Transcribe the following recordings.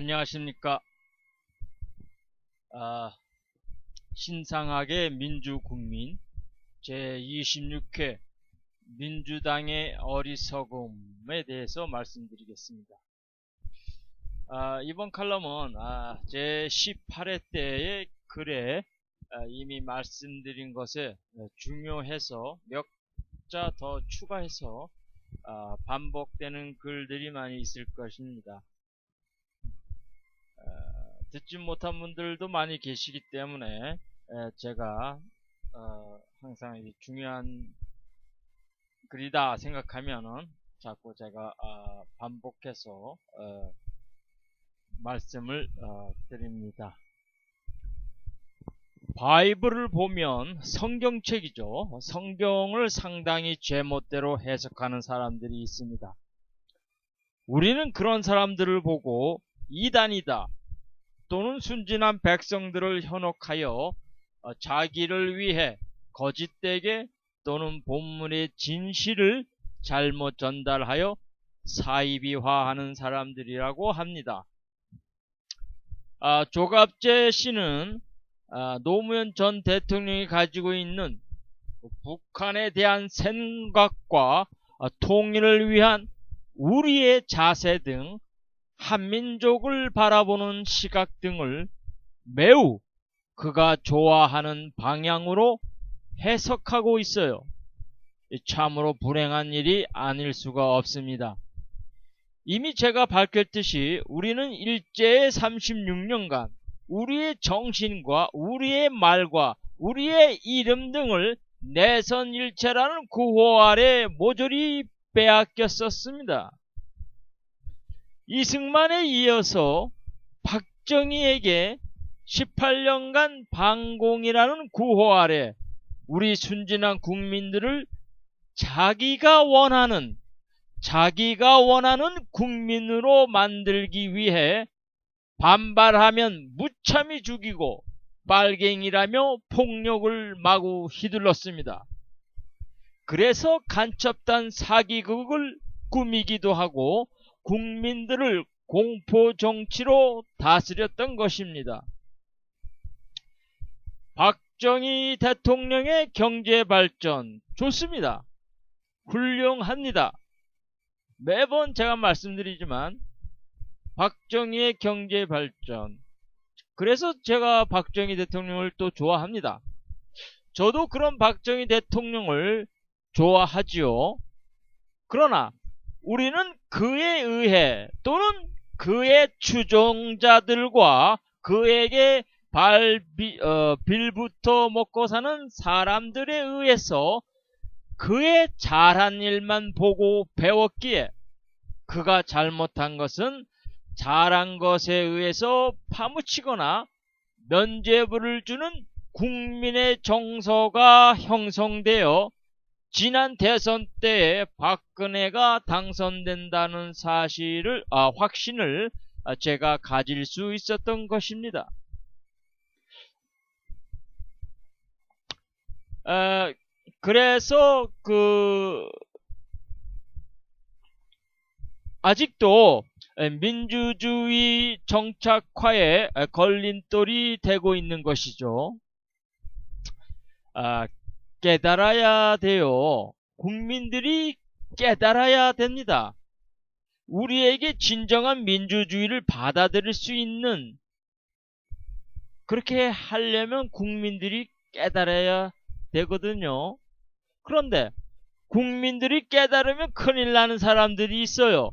안녕하십니까. 신상하게 민주국민 제26회 민주당의 어리석음에 대해서 말씀드리겠습니다. 이번 칼럼은 제18회 때의 글에 이미 말씀드린 것에 중요해서 몇 자 더 추가해서 반복되는 글들이 많이 있을 것입니다. 듣지 못한 분들도 많이 계시기 때문에 제가 항상 중요한 글이다 생각하면은 자꾸 제가 반복해서 말씀을 드립니다. 바이블을 보면 성경책이죠. 성경을 상당히 제멋대로 해석하는 사람들이 있습니다. 우리는 그런 사람들을 보고 이단이다 또는 순진한 백성들을 현혹하여 자기를 위해 거짓되게 또는 본문의 진실을 잘못 전달하여 사이비화하는 사람들이라고 합니다. 조갑재 씨는 노무현 전 대통령이 가지고 있는 북한에 대한 생각과 통일을 위한 우리의 자세 등 한민족을 바라보는 시각 등을 매우 그가 좋아하는 방향으로 해석하고 있어요. 참으로 불행한 일이 아닐 수가 없습니다. 이미 제가 밝혔듯이 우리는 일제의 36년간 우리의 정신과 우리의 말과 우리의 이름 등을 내선일체라는 구호 아래 모조리 빼앗겼었습니다. 이승만에 이어서 박정희에게 18년간 반공이라는 구호 아래 우리 순진한 국민들을 자기가 원하는 국민으로 만들기 위해 반발하면 무참히 죽이고 빨갱이라며 폭력을 마구 휘둘렀습니다. 그래서 간첩단 사기극을 꾸미기도 하고 국민들을 공포정치로 다스렸던 것입니다. 박정희 대통령의 경제발전 좋습니다. 훌륭합니다. 매번 제가 말씀드리지만 박정희의 경제발전, 그래서 제가 박정희 대통령을 또 좋아합니다. 저도 그런 박정희 대통령을 좋아하지요. 그러나 우리는 그에 의해 또는 그의 추종자들과 그에게 빌부터 먹고 사는 사람들에 의해서 그의 잘한 일만 보고 배웠기에 그가 잘못한 것은 잘한 것에 의해서 파묻히거나 면죄부를 주는 국민의 정서가 형성되어 지난 대선 때에 박근혜가 당선된다는 확신을 제가 가질 수 있었던 것입니다. 그래서 아직도 민주주의 정착화에 걸림돌이 되고 있는 것이죠. 깨달아야 돼요. 국민들이 깨달아야 됩니다. 우리에게 진정한 민주주의를 받아들일 수 있는, 그렇게 하려면 국민들이 깨달아야 되거든요. 그런데 국민들이 깨달으면 큰일 나는 사람들이 있어요.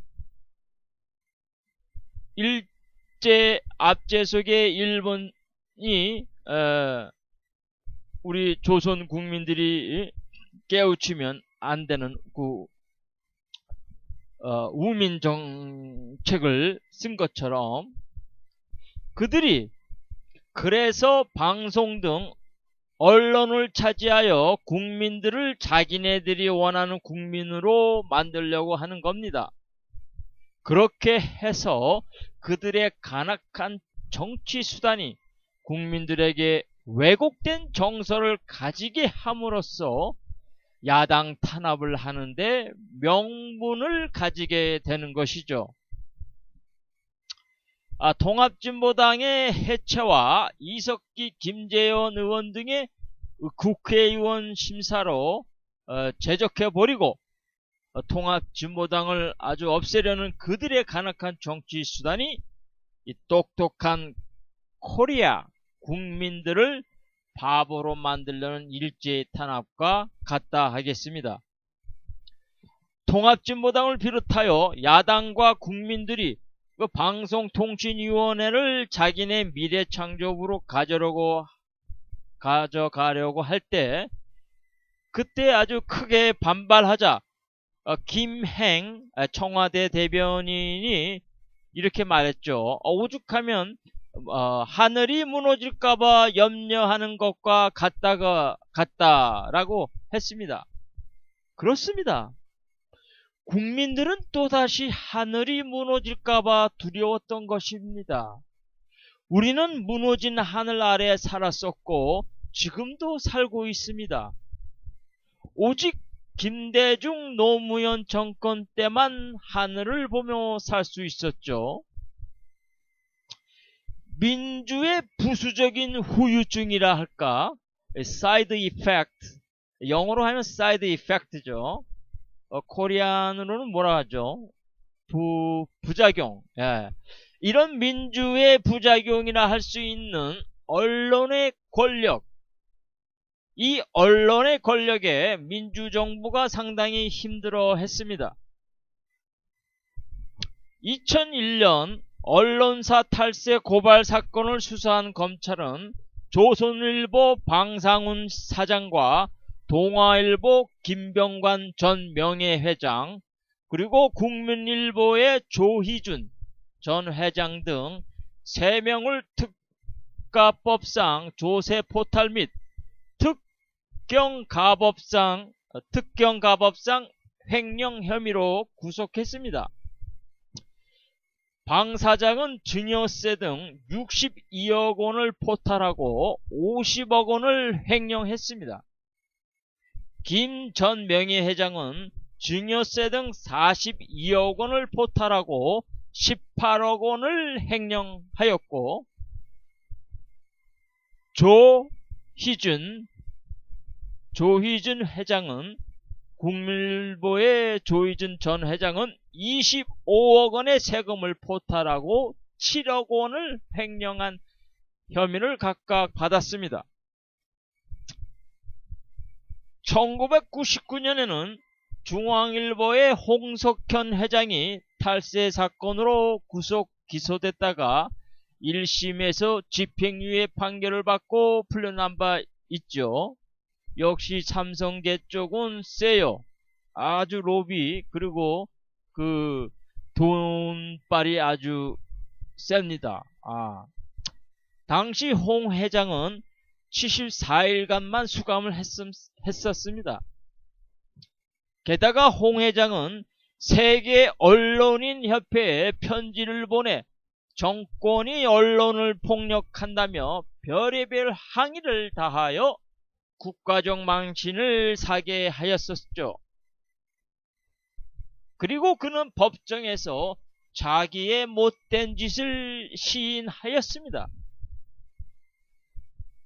압제석의 일본이 우리 조선 국민들이 깨우치면 안 되는 우민 정책을 쓴 것처럼 그들이 그래서 방송 등 언론을 차지하여 국민들을 자기네들이 원하는 국민으로 만들려고 하는 겁니다. 그렇게 해서 그들의 간악한 정치 수단이 국민들에게 왜곡된 정서를 가지게 함으로써 야당 탄압을 하는데 명분을 가지게 되는 것이죠. 통합진보당의 해체와 이석기, 김재원 의원 등의 국회의원 심사로 제적해버리고 통합진보당을 아주 없애려는 그들의 간악한 정치 수단이 이 똑똑한 코리아 국민들을 바보로 만들려는 일제의 탄압과 같다 하겠습니다. 통합진보당을 비롯하여 야당과 국민들이 그 방송통신위원회를 자기네 미래창조부로 가져가려고 할 때 그때 아주 크게 반발하자 김행 청와대 대변인이 이렇게 말했죠. 오죽하면 하늘이 무너질까봐 염려하는 것과 같다라고 했습니다. 그렇습니다. 국민들은 또다시 하늘이 무너질까봐 두려웠던 것입니다. 우리는 무너진 하늘 아래 살았었고 지금도 살고 있습니다. 오직 김대중 노무현 정권 때만 하늘을 보며 살 수 있었죠. 민주의 부수적인 후유증이라 할까? 사이드 이펙트, 영어로 하면 사이드 이펙트죠. 코리안으로는 뭐라 하죠? 부작용. 예. 이런 민주의 부작용이라 할 수 있는 언론의 권력, 이 언론의 권력에 민주정부가 상당히 힘들어 했습니다. 2001년 언론사 탈세 고발 사건을 수사한 검찰은 조선일보 방상훈 사장과 동아일보 김병관 전 명예회장, 그리고 국민일보의 조희준 전 회장 등 3명을 특가법상 조세 포탈 및 특경가법상 횡령 혐의로 구속했습니다. 방 사장은 증여세 등 62억 원을 포탈하고 50억 원을 횡령했습니다. 김 전 명예회장은 증여세 등 42억 원을 포탈하고 18억 원을 횡령하였고, 조희준 회장은, 국민일보의 조희준 전 회장은 25억 원의 세금을 포탈하고 7억 원을 횡령한 혐의를 각각 받았습니다. 1999년에는 중앙일보의 홍석현 회장이 탈세 사건으로 구속 기소됐다가 1심에서 집행유예 판결을 받고 풀려난 바 있죠. 역시 삼성계 쪽은 세요. 아주 로비, 그리고 그 돈빨이 아주 셉니다. 당시 홍 회장은 74일간만 수감을 했었습니다. 게다가 홍 회장은 세계 언론인 협회에 편지를 보내 정권이 언론을 폭력한다며 별의별 항의를 다하여 국가적 망신을 사게 하였었죠. 그리고 그는 법정에서 자기의 못된 짓을 시인하였습니다.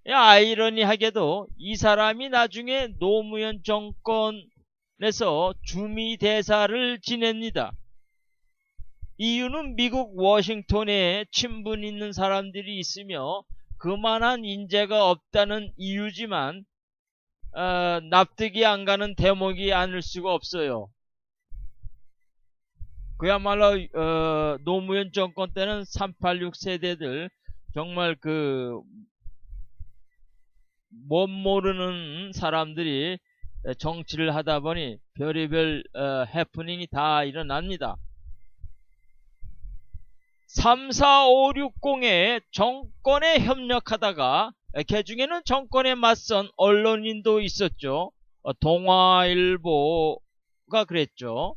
아이러니하게도 이 사람이 나중에 노무현 정권에서 주미대사를 지냅니다. 이유는 미국 워싱턴에 친분 있는 사람들이 있으며 그만한 인재가 없다는 이유지만 납득이 안 가는 대목이 아닐 수가 없어요. 그야말로 노무현 정권 때는 386 세대들 정말 못 모르는 사람들이 정치를 하다 보니 별의별 해프닝이 다 일어납니다. 34560의 정권에 협력하다가 그 중에는 정권에 맞선 언론인도 있었죠. 동아일보가 그랬죠.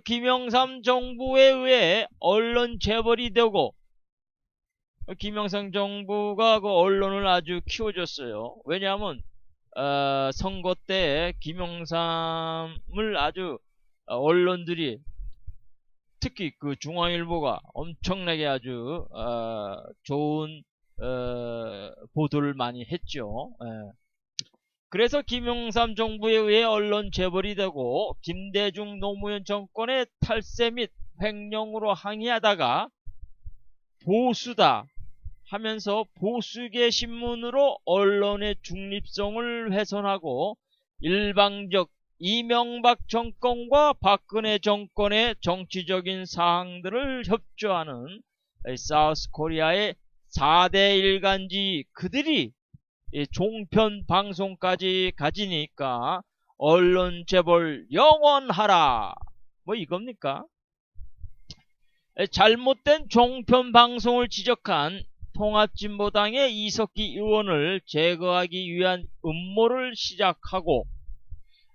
김영삼 정부에 의해 언론 재벌이 되고, 김영삼 정부가 그 언론을 아주 키워줬어요. 왜냐하면 선거 때 김영삼을 아주 언론들이 특히 그 중앙일보가 엄청나게 아주 좋은 보도를 많이 했죠. 예. 그래서 김영삼 정부에 의해 언론 재벌이 되고 김대중 노무현 정권의 탈세 및 횡령으로 항의하다가 보수다 하면서 보수계 신문으로 언론의 중립성을 훼손하고 일방적 이명박 정권과 박근혜 정권의 정치적인 사항들을 협조하는 사우스 코리아의 4대 일간지 그들이 종편 방송까지 가지니까 언론 재벌 영원하라 뭐 이겁니까? 잘못된 종편 방송을 지적한 통합진보당의 이석기 의원을 제거하기 위한 음모를 시작하고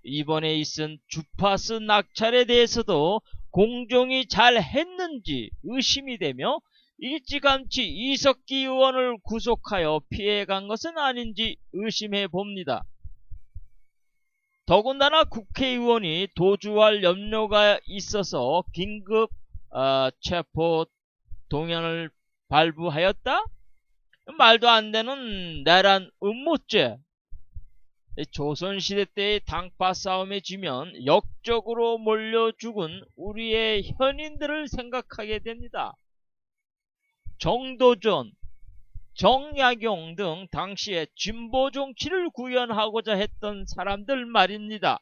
이번에 있은 주파수 낙찰에 대해서도 공정이 잘 했는지 의심이 되며 일찌감치 이석기 의원을 구속하여 피해간 것은 아닌지 의심해 봅니다. 더군다나 국회의원이 도주할 염려가 있어서 긴급 체포 동의안을 발부하였다? 말도 안 되는 내란 음모죄. 조선시대 때의 당파 싸움에 지면 역적으로 몰려 죽은 우리의 현인들을 생각하게 됩니다. 정도전, 정약용 등 당시에 진보 정치를 구현하고자 했던 사람들 말입니다.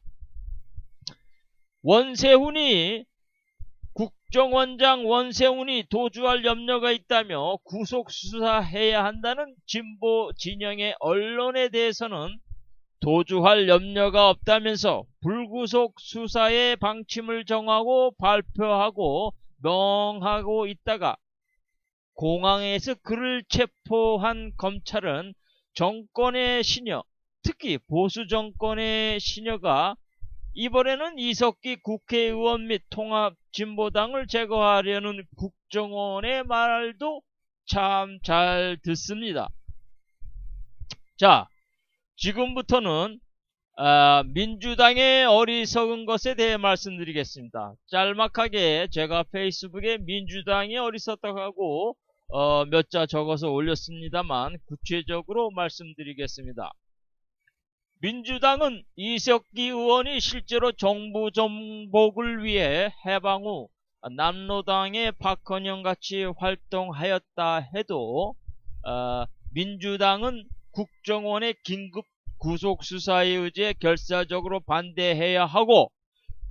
국정원장 원세훈이 도주할 염려가 있다며 구속수사해야 한다는 진보 진영의 언론에 대해서는 도주할 염려가 없다면서 불구속 수사의 방침을 정하고 발표하고 명하고 있다가 공항에서 그를 체포한 검찰은 정권의 시녀, 특히 보수 정권의 시녀가 이번에는 이석기 국회의원 및 통합진보당을 제거하려는 국정원의 말도 참 잘 듣습니다. 자, 지금부터는 민주당의 어리석은 것에 대해 말씀드리겠습니다. 짤막하게 제가 페이스북에 민주당이 어리석다고 하고 몇 자 적어서 올렸습니다만 구체적으로 말씀드리겠습니다. 민주당은 이석기 의원이 실제로 정부 정복을 위해 해방 후 남로당의 박헌영같이 활동하였다 해도 민주당은 국정원의 긴급 구속수사에 의지해 결사적으로 반대해야 하고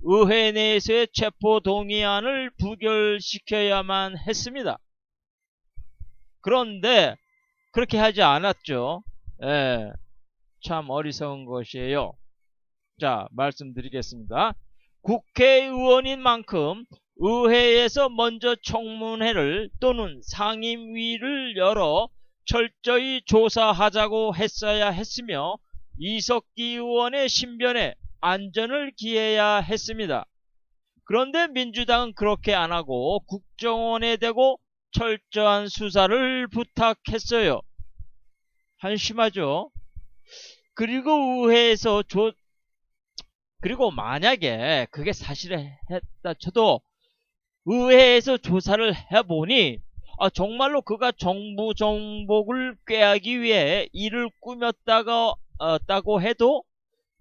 의회 내에서의 체포동의안을 부결시켜야만 했습니다. 그런데 그렇게 하지 않았죠. 예, 참 어리석은 것이에요. 자, 말씀드리겠습니다. 국회의원인 만큼 의회에서 먼저 청문회를 또는 상임위를 열어 철저히 조사하자고 했어야 했으며 이석기 의원의 신변에 안전을 기해야 했습니다. 그런데 민주당은 그렇게 안하고 국정원에 대고 철저한 수사를 부탁했어요. 한심하죠? 그리고 의회에서 그리고 만약에 그게 사실했다 쳐도 의회에서 조사를 해보니 정말로 그가 정부 정복을 꾀하기 위해 일을 꾸몄다고 해도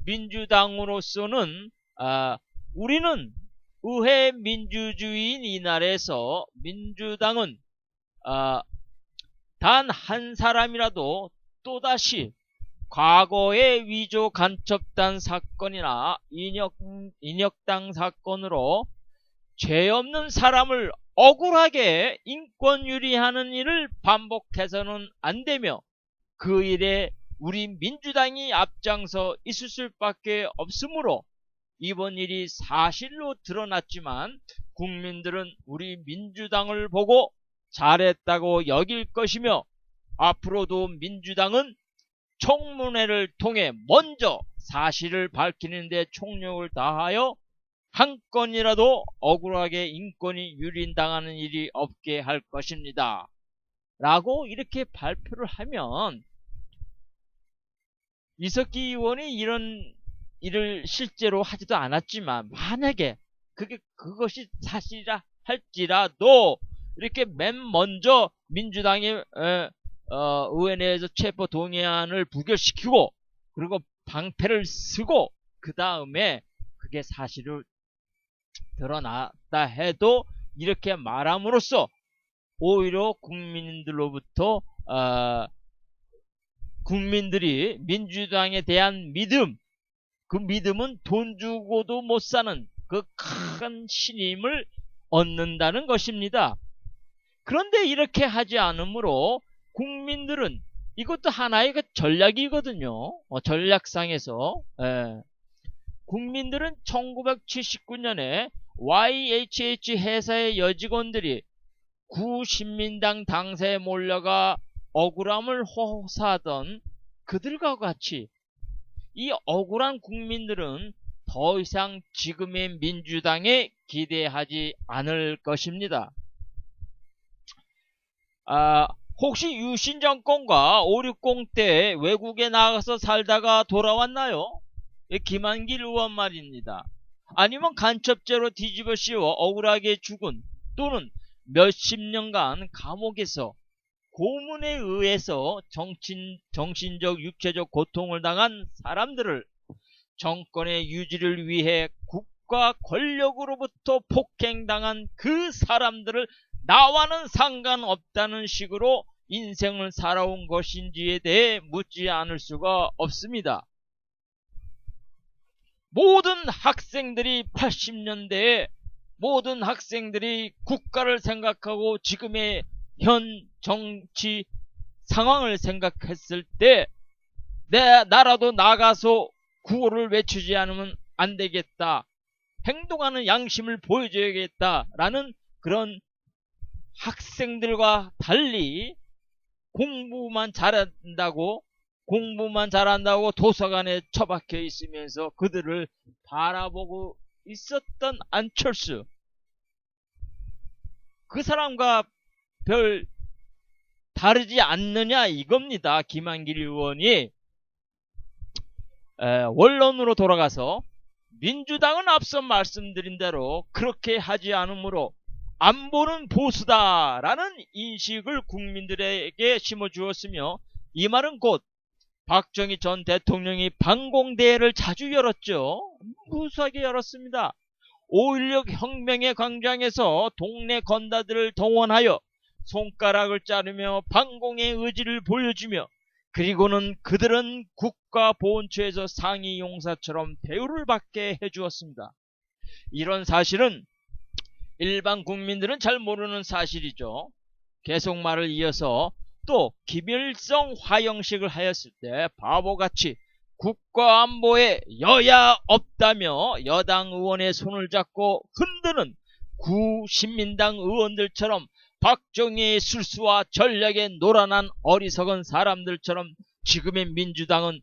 민주당으로서는 우리는 의회 민주주의인 이 나라에서 민주당은 단 한 사람이라도 또다시 과거의 위조 간첩단 사건이나 인혁당 사건으로 죄 없는 사람을 억울하게 인권유리하는 일을 반복해서는 안 되며 그 일에 우리 민주당이 앞장서 있을 수밖에 없으므로 이번 일이 사실로 드러났지만 국민들은 우리 민주당을 보고 잘했다고 여길 것이며 앞으로도 민주당은 청문회를 통해 먼저 사실을 밝히는 데 총력을 다하여 한 건이라도 억울하게 인권이 유린당하는 일이 없게 할 것입니다. 라고 이렇게 발표를 하면 이석기 의원이 이런 일을 실제로 하지도 않았지만 만약에 그것이 사실이라 할지라도 이렇게 맨 먼저 민주당이 의원회에서 체포동의안을 부결시키고 그리고 방패를 쓰고 그 다음에 그게 사실을 드러났다 해도 이렇게 말함으로써 오히려 국민들로부터 국민들이 민주당에 대한 믿음, 그 믿음은 돈 주고도 못 사는 그 큰 신임을 얻는다는 것입니다. 그런데 이렇게 하지 않으므로 국민들은 이것도 하나의 그 전략이거든요. 전략상에서 국민들은 1979년에 YHH 회사의 여직원들이 구신민당 당사에 몰려가 억울함을 호소하던 그들과 같이 이 억울한 국민들은 더 이상 지금의 민주당에 기대하지 않을 것입니다. 혹시 유신 정권과 560 때 외국에 나가서 살다가 돌아왔나요? 김한길 의원 말입니다. 아니면 간첩죄로 뒤집어 씌워 억울하게 죽은 또는 몇십 년간 감옥에서 고문에 의해서 정신적 육체적 고통을 당한 사람들을 정권의 유지를 위해 국가 권력으로부터 폭행당한 그 사람들을 나와는 상관없다는 식으로 인생을 살아온 것인지에 대해 묻지 않을 수가 없습니다. 모든 학생들이 80년대에 모든 학생들이 국가를 생각하고 지금의 현 정치 상황을 생각했을 때 내 나라도 나가서 구호를 외치지 않으면 안 되겠다. 행동하는 양심을 보여줘야겠다라는 그런 학생들과 달리 공부만 잘한다고 도서관에 처박혀 있으면서 그들을 바라보고 있었던 안철수, 그 사람과 별 다르지 않느냐 이겁니다. 김한길 의원이 원론으로 돌아가서 민주당은 앞서 말씀드린 대로 그렇게 하지 않으므로 안보는 보수다라는 인식을 국민들에게 심어주었으며, 이 말은 곧 박정희 전 대통령이 방공대회를 자주 열었죠. 무수하게 열었습니다. 5.16 혁명의 광장에서 동네 건다들을 동원하여 손가락을 자르며 방공의 의지를 보여주며, 그리고는 그들은 국가보훈처에서 상위 용사처럼 대우를 받게 해주었습니다. 이런 사실은 일반 국민들은 잘 모르는 사실이죠. 계속 말을 이어서 또 김일성 화형식을 하였을 때 바보같이 국가안보에 여야 없다며 여당 의원의 손을 잡고 흔드는 구신민당 의원들처럼 박정희의 술수와 전략에 노란한 어리석은 사람들처럼 지금의 민주당은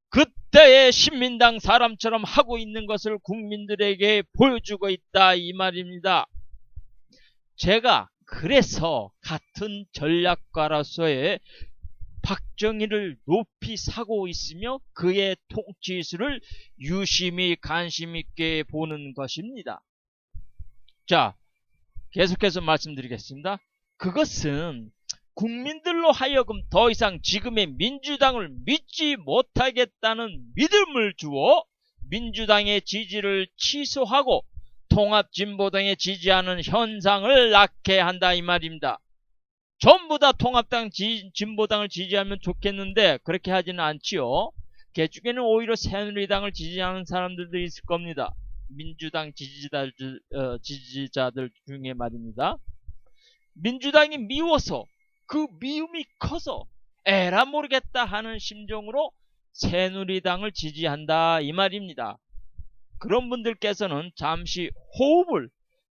그때의 신민당 사람처럼 하고 있는 것을 국민들에게 보여주고 있다 이 말입니다. 제가 그래서 같은 전략가로서의 박정희를 높이 사고 있으며 그의 통치술을 유심히 관심 있게 보는 것입니다. 자, 계속해서 말씀드리겠습니다. 그것은 국민들로 하여금 더 이상 지금의 민주당을 믿지 못하겠다는 믿음을 주어 민주당의 지지를 취소하고 통합진보당에 지지하는 현상을 낳게 한다 이 말입니다. 전부 다 통합당 진보당을 지지하면 좋겠는데 그렇게 하지는 않지요. 그 중에는 오히려 새누리당을 지지하는 사람들도 있을 겁니다. 민주당 지지자들 중에 말입니다. 민주당이 미워서 그 미움이 커서 에라 모르겠다 하는 심정으로 새누리당을 지지한다 이 말입니다. 그런 분들께서는 잠시 호흡을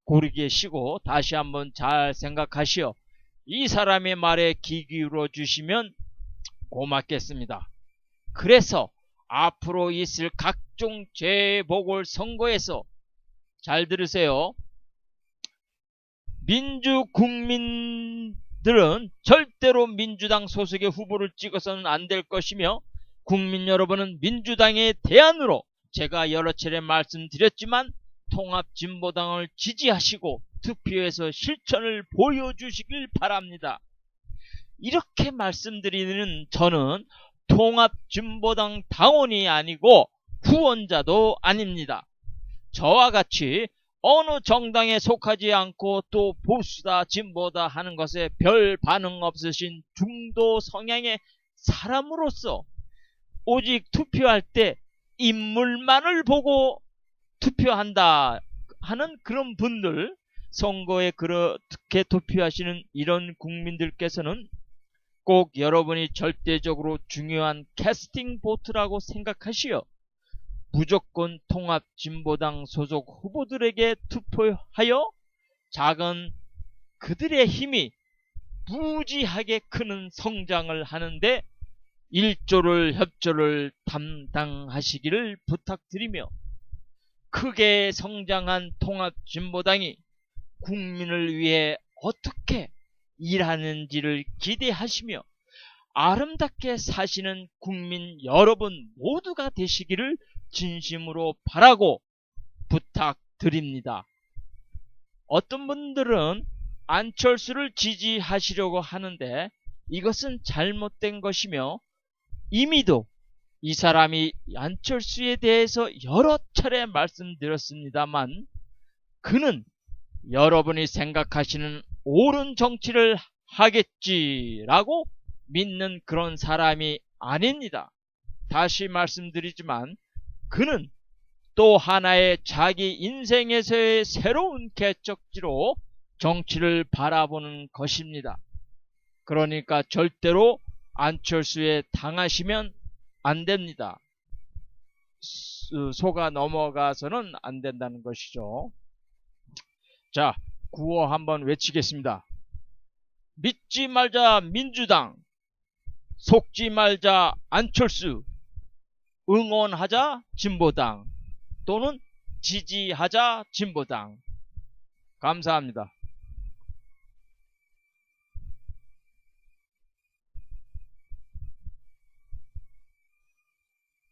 고르게 쉬고 다시 한번 잘 생각하시어 이 사람의 말에 귀 기울여 주시면 고맙겠습니다. 그래서 앞으로 있을 각종 재보궐선거에서 잘 들으세요. 민주국민들은 절대로 민주당 소속의 후보를 찍어서는 안 될 것이며, 국민 여러분은 민주당의 대안으로 제가 여러 차례 말씀드렸지만 통합진보당을 지지하시고 투표에서 실천을 보여주시길 바랍니다. 이렇게 말씀드리는 저는 통합진보당 당원이 아니고 후원자도 아닙니다. 저와 같이 어느 정당에 속하지 않고 또 보수다 진보다 하는 것에 별 반응 없으신 중도 성향의 사람으로서 오직 투표할 때 인물만을 보고 투표한다 하는 그런 분들, 선거에 그렇게 투표하시는 이런 국민들께서는 꼭 여러분이 절대적으로 중요한 캐스팅 보트라고 생각하시어 무조건 통합진보당 소속 후보들에게 투표하여 작은 그들의 힘이 무지하게 크는 성장을 하는데 일조를 협조를 담당하시기를 부탁드리며, 크게 성장한 통합진보당이 국민을 위해 어떻게 일하는지를 기대하시며 아름답게 사시는 국민 여러분 모두가 되시기를 진심으로 바라고 부탁드립니다. 어떤 분들은 안철수를 지지하시려고 하는데 이것은 잘못된 것이며, 이미도 이 사람이 안철수에 대해서 여러 차례 말씀드렸습니다만 그는 여러분이 생각하시는 옳은 정치를 하겠지라고 믿는 그런 사람이 아닙니다. 다시 말씀드리지만 그는 또 하나의 자기 인생에서의 새로운 개척지로 정치를 바라보는 것입니다. 그러니까 절대로 안철수에 당하시면 안 됩니다. 속아 넘어가서는 안 된다는 것이죠. 자, 구호 한번 외치겠습니다. 믿지 말자 민주당, 속지 말자 안철수, 응원하자 진보당 또는 지지하자 진보당. 감사합니다.